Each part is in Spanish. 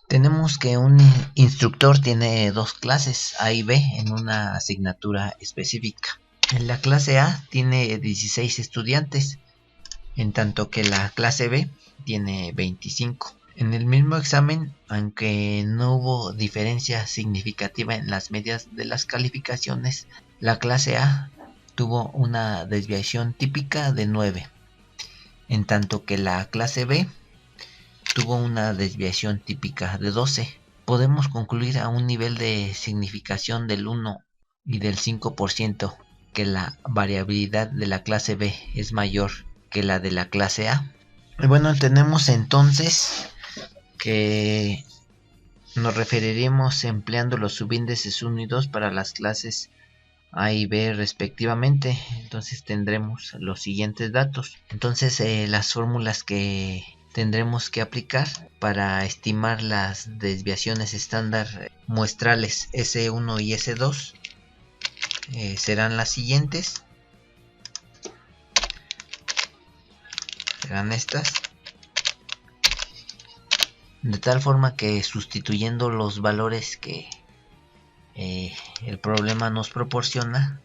Tenemos que un instructor tiene dos clases, A y B, en una asignatura específica. En la clase A tiene 16 estudiantes, en tanto que la clase B tiene 25. En el mismo examen, aunque no hubo diferencia significativa en las medias de las calificaciones, la clase A tuvo una desviación típica de 9, en tanto que la clase B tuvo una desviación típica de 12. Podemos concluir a un nivel de significación del 1 y del 5% que la variabilidad de la clase B es mayor que la de la clase A. Y bueno, tenemos entonces que nos referiremos empleando los subíndices 1 y 2 para las clases A y B respectivamente. Entonces tendremos los siguientes datos. Entonces las fórmulas que tendremos que aplicar para estimar las desviaciones estándar muestrales S1 y S2 serán las siguientes. Serán estas. De tal forma que sustituyendo los valores que el problema nos proporciona,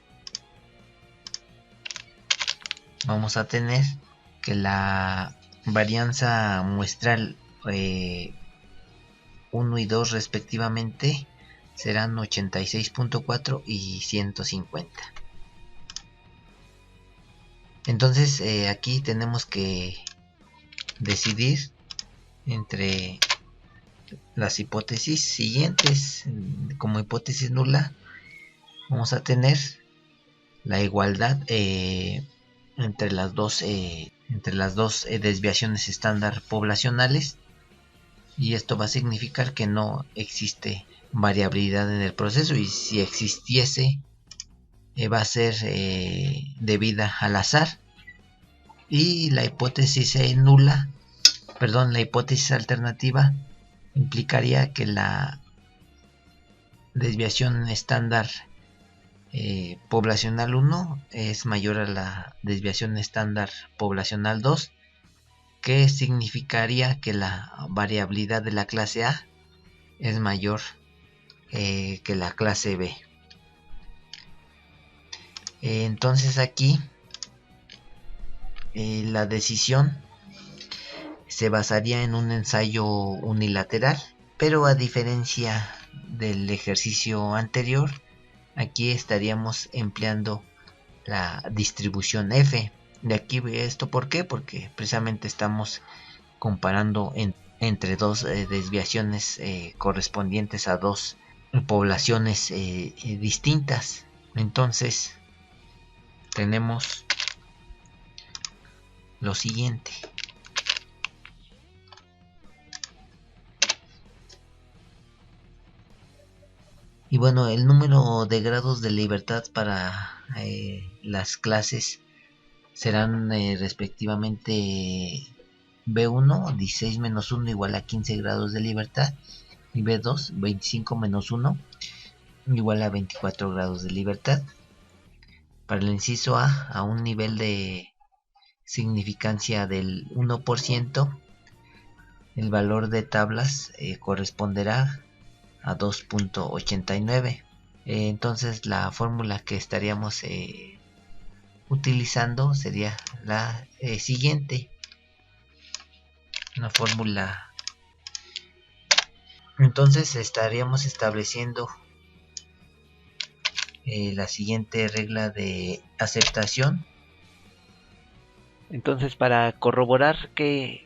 vamos a tener que la varianza muestral 1 y 2 respectivamente serán 86.4 y 150. Entonces aquí tenemos que decidir entre las hipótesis siguientes. Como hipótesis nula vamos a tener la igualdad entre las dos desviaciones estándar poblacionales, y esto va a significar que no existe variabilidad en el proceso, y si existiese va a ser debida al azar. Y la hipótesis nula, perdón, la hipótesis alternativa implicaría que la desviación estándar poblacional 1 es mayor a la desviación estándar poblacional 2, que significaría que la variabilidad de la clase A es mayor que la clase B. Entonces aquí la decisión se basaría en un ensayo unilateral, pero a diferencia del ejercicio anterior, aquí estaríamos empleando la distribución F. De aquí esto, ¿por qué? Porque precisamente estamos comparando entre dos desviaciones correspondientes a dos poblaciones distintas. Entonces tenemos lo siguiente. Y bueno, el número de grados de libertad para las clases serán respectivamente B1, 16 menos 1 igual a 15 grados de libertad, y B2, 25 menos 1 igual a 24 grados de libertad. Para el inciso A un nivel de significancia del 1%, el valor de tablas corresponderá a 2.89. Entonces la fórmula que estaríamos utilizando sería la siguiente. Una fórmula. Entonces estaríamos estableciendo la siguiente regla de aceptación. Entonces, para corroborar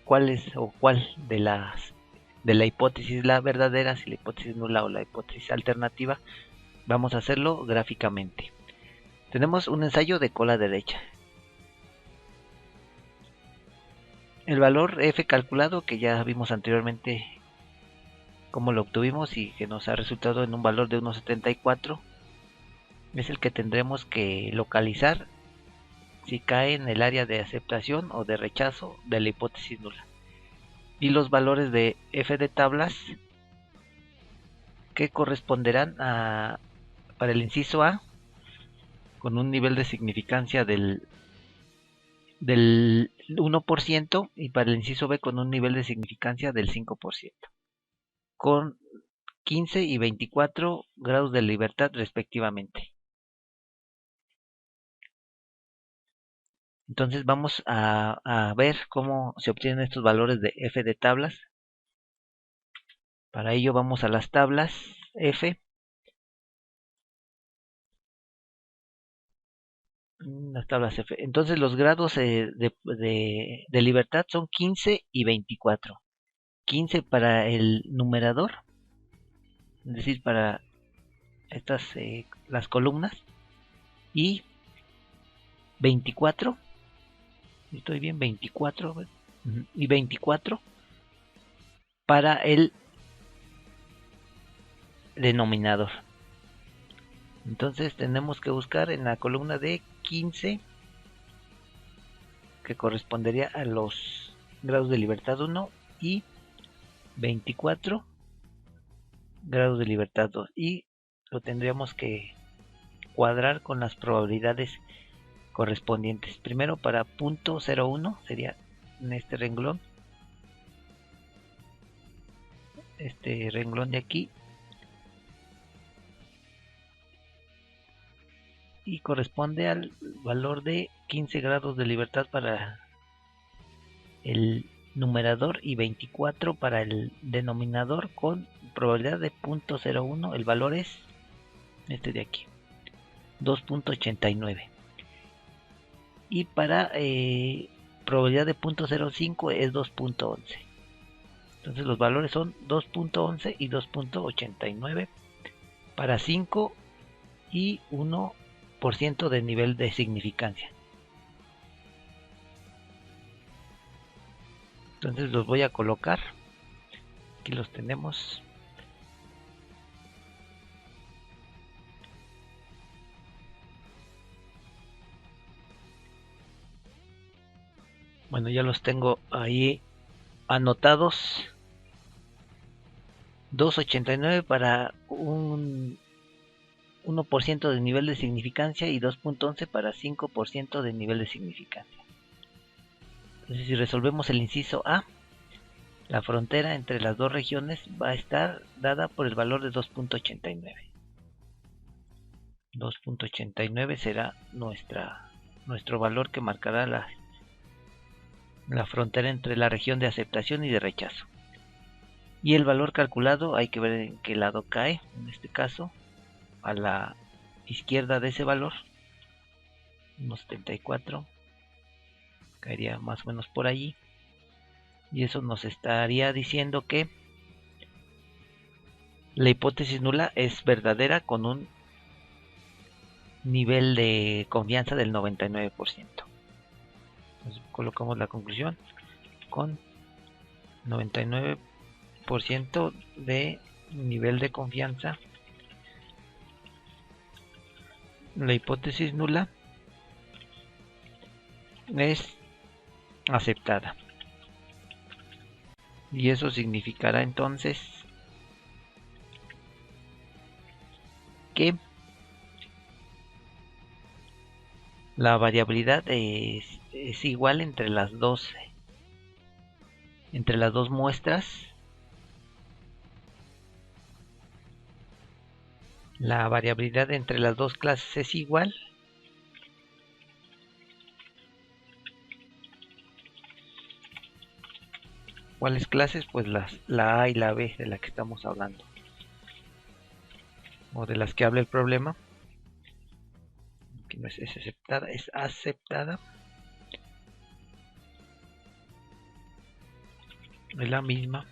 cuál es o cuál de la hipótesis la verdadera, si la hipótesis nula o la hipótesis alternativa, vamos a hacerlo gráficamente. Tenemos un ensayo de cola derecha. El valor f calculado, que ya vimos anteriormente cómo lo obtuvimos y que nos ha resultado en un valor de 1.74, es el que tendremos que localizar si cae en el área de aceptación o de rechazo de la hipótesis nula. Y los valores de f de tablas, que corresponderán para el inciso A con un nivel de significancia del 1%, y para el inciso B con un nivel de significancia del 5%. con 15 y 24 grados de libertad respectivamente. Entonces vamos a ver cómo se obtienen estos valores de f de tablas. Para ello vamos a las tablas f. Las tablas f. Entonces los grados de libertad son 15 y 24. 15 para el numerador, es decir, para estas las columnas, y 24, estoy bien, 24, y 24 para el denominador. Entonces tenemos que buscar en la columna de 15, que correspondería a los grados de libertad 1, y 24 grados de libertad 2, y lo tendríamos que cuadrar con las probabilidades correspondientes. Primero para .01 sería en este renglón de aquí, y corresponde al valor de 15 grados de libertad para el numerador y 24 para el denominador, con probabilidad de .01. El valor es este de aquí, 2.89, y para probabilidad de .05 es 2.11. Entonces los valores son 2.11 y 2.89 para 5 y 1% de nivel de significancia. Entonces los voy a colocar. Aquí los tenemos. Bueno, ya los tengo ahí anotados. 2.89 para un 1% de nivel de significancia y 2.11 para 5% de nivel de significancia. Entonces, si resolvemos el inciso A, la frontera entre las dos regiones va a estar dada por el valor de 2.89. 2.89 será nuestro valor que marcará la frontera entre la región de aceptación y de rechazo. Y el valor calculado hay que ver en qué lado cae. En este caso, a la izquierda de ese valor, unos 74, caería más o menos por allí, y eso nos estaría diciendo que la hipótesis nula es verdadera con un nivel de confianza del 99%. Entonces colocamos la conclusión con 99% de nivel de confianza. La hipótesis nula es aceptada, y eso significará entonces que la variabilidad es igual entre las dos muestras. La variabilidad entre las dos clases es igual ¿Cuáles clases? Pues la A y la B, de la que estamos hablando, o de las que habla el problema. Que no es aceptada, es aceptada. Es la misma.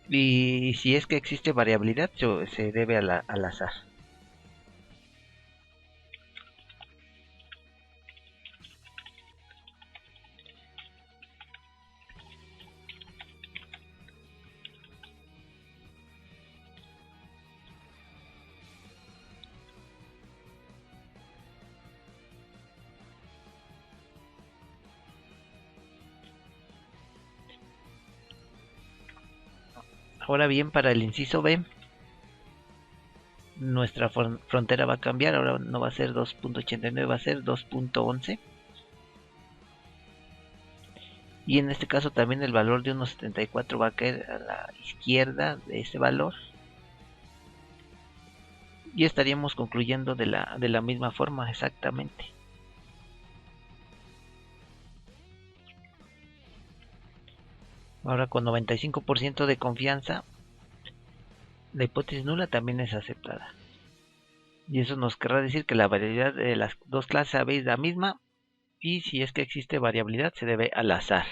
Y si es que existe variabilidad, se debe al azar. Ahora bien, para el inciso B, nuestra frontera va a cambiar. Ahora no va a ser 2.89, va a ser 2.11. y en este caso también el valor de 1.74 va a caer a la izquierda de ese valor, y estaríamos concluyendo de la misma forma exactamente. Ahora, con 95% de confianza, la hipótesis nula también es aceptada. Y eso nos querrá decir que la variabilidad de las dos clases A, B es la misma, y si es que existe variabilidad se debe al azar.